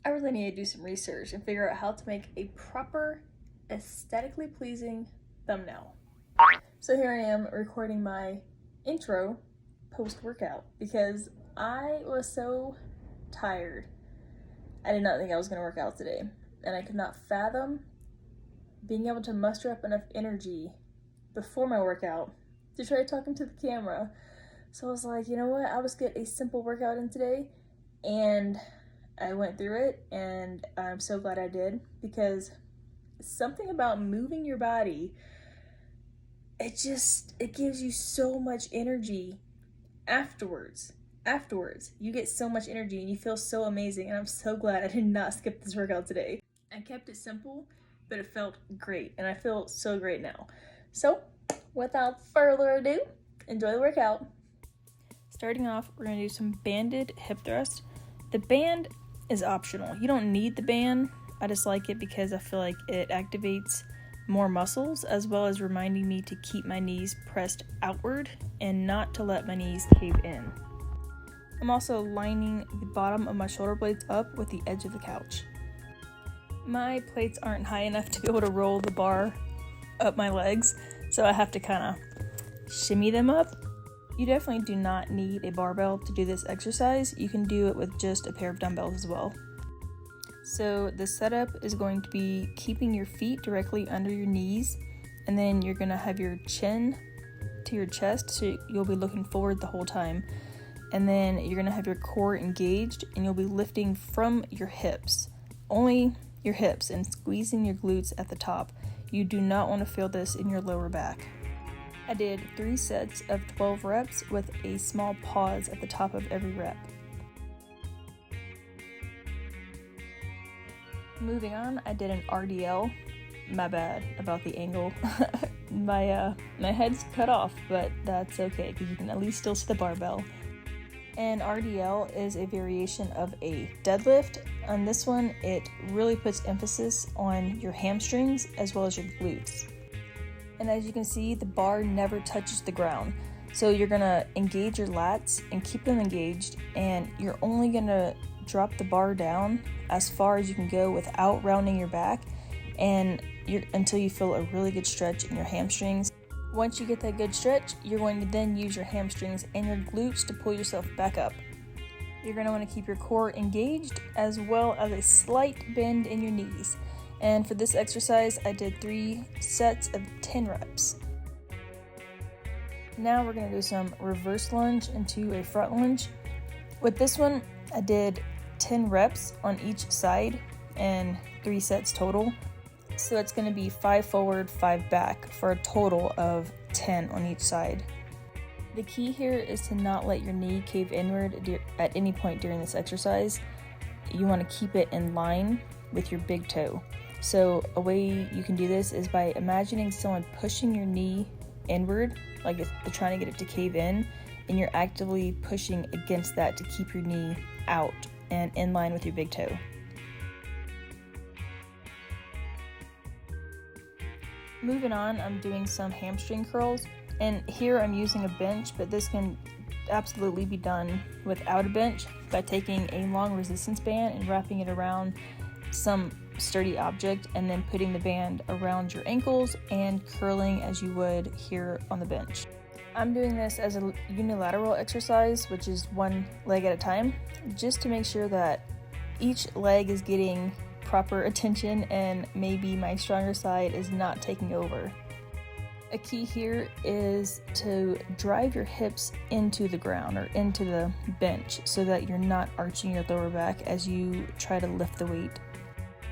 I really need to do some research and figure out how to make a proper, aesthetically pleasing thumbnail. So here I am recording my intro post-workout because I was so tired. I did not think I was going to work out today, and I could not fathom being able to muster up enough energy before my workout to try talking to the camera. So I was like, you know what, I'll just get a simple workout in today, and I went through it, and I'm so glad I did, because something about moving your body, it gives you so much energy afterwards. You get so much energy and you feel so amazing, and I'm so glad I did not skip this workout today. I kept it simple, but it felt great, and I feel so great now. So without further ado, enjoy the workout. Starting off, we're going to do some banded hip thrust. The band is optional. You don't need the band. I just like it because I feel like it activates more muscles, as well as reminding me to keep my knees pressed outward and not to let my knees cave in. I'm also lining the bottom of my shoulder blades up with the edge of the couch. My plates aren't high enough to be able to roll the bar up my legs, so I have to kind of shimmy them up. You definitely do not need a barbell to do this exercise. You can do it with just a pair of dumbbells as well. So the setup is going to be keeping your feet directly under your knees, and then you're going to have your chin to your chest, so you'll be looking forward the whole time. And then you're going to have your core engaged, and you'll be lifting from your hips, only your hips, and squeezing your glutes at the top. You do not want to feel this in your lower back. I did 3 sets of 12 reps with a small pause at the top of every rep. Moving on, I did an RDL. My bad about the angle. My head's cut off, but that's okay because you can at least still see the barbell. And RDL is a variation of a deadlift. On this one, it really puts emphasis on your hamstrings as well as your glutes. And as you can see, the bar never touches the ground. So you're gonna engage your lats and keep them engaged, and you're only gonna drop the bar down as far as you can go without rounding your back, and until you feel a really good stretch in your hamstrings. Once you get that good stretch, you're going to then use your hamstrings and your glutes to pull yourself back up. You're going to want to keep your core engaged, as well as a slight bend in your knees. And for this exercise, I did 3 sets of 10 reps. Now we're going to do some reverse lunge into a front lunge. With this one, I did 10 reps on each side and 3 sets total. So it's going to be 5 forward, 5 back for a total of 10 on each side. The key here is to not let your knee cave inward at any point during this exercise. You want to keep it in line with your big toe. So a way you can do this is by imagining someone pushing your knee inward, like if they're trying to get it to cave in, and you're actively pushing against that to keep your knee out and in line with your big toe. Moving on, I'm doing some hamstring curls, and here I'm using a bench, but this can absolutely be done without a bench by taking a long resistance band and wrapping it around some sturdy object, and then putting the band around your ankles and curling as you would here on the bench. I'm doing this as a unilateral exercise, which is one leg at a time, just to make sure that each leg is getting proper attention and maybe my stronger side is not taking over. A key here is to drive your hips into the ground or into the bench so that you're not arching your lower back as you try to lift the weight.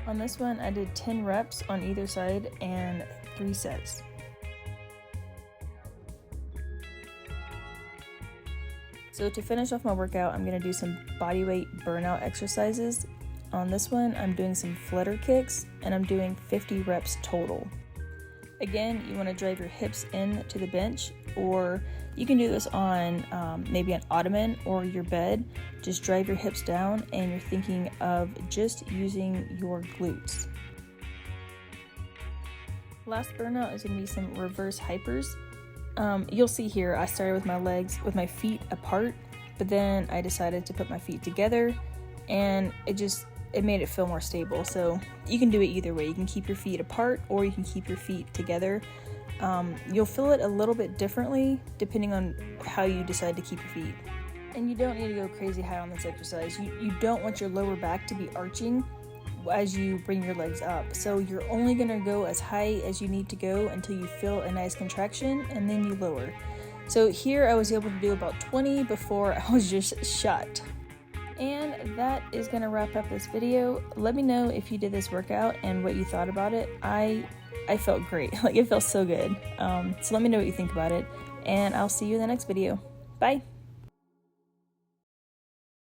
On this one, I did 10 reps on either side and 3 sets. So to finish off my workout, I'm going to do some bodyweight burnout exercises. On this one, I'm doing some Flutter Kicks, and I'm doing 50 reps total. Again, you want to drive your hips in to the bench, or you can do this on maybe an ottoman or your bed. Just drive your hips down, and you're thinking of just using your glutes. Last burnout is going to be some reverse hypers. You'll see here I started with my feet apart, but then I decided to put my feet together, and it just it made it feel more stable. So you can do it either way. You can keep your feet apart or you can keep your feet together. You'll feel it a little bit differently depending on how you decide to keep your feet. And you don't need to go crazy high on this exercise. You don't want your lower back to be arching as you bring your legs up. So you're only gonna go as high as you need to go until you feel a nice contraction, and then you lower. So here I was able to do about 20 before I was just shot. And that is gonna wrap up this video. Let me know if you did this workout and what you thought about it. I felt great. Like, it felt so good. So let me know what you think about it, and I'll see you in the next video. Bye.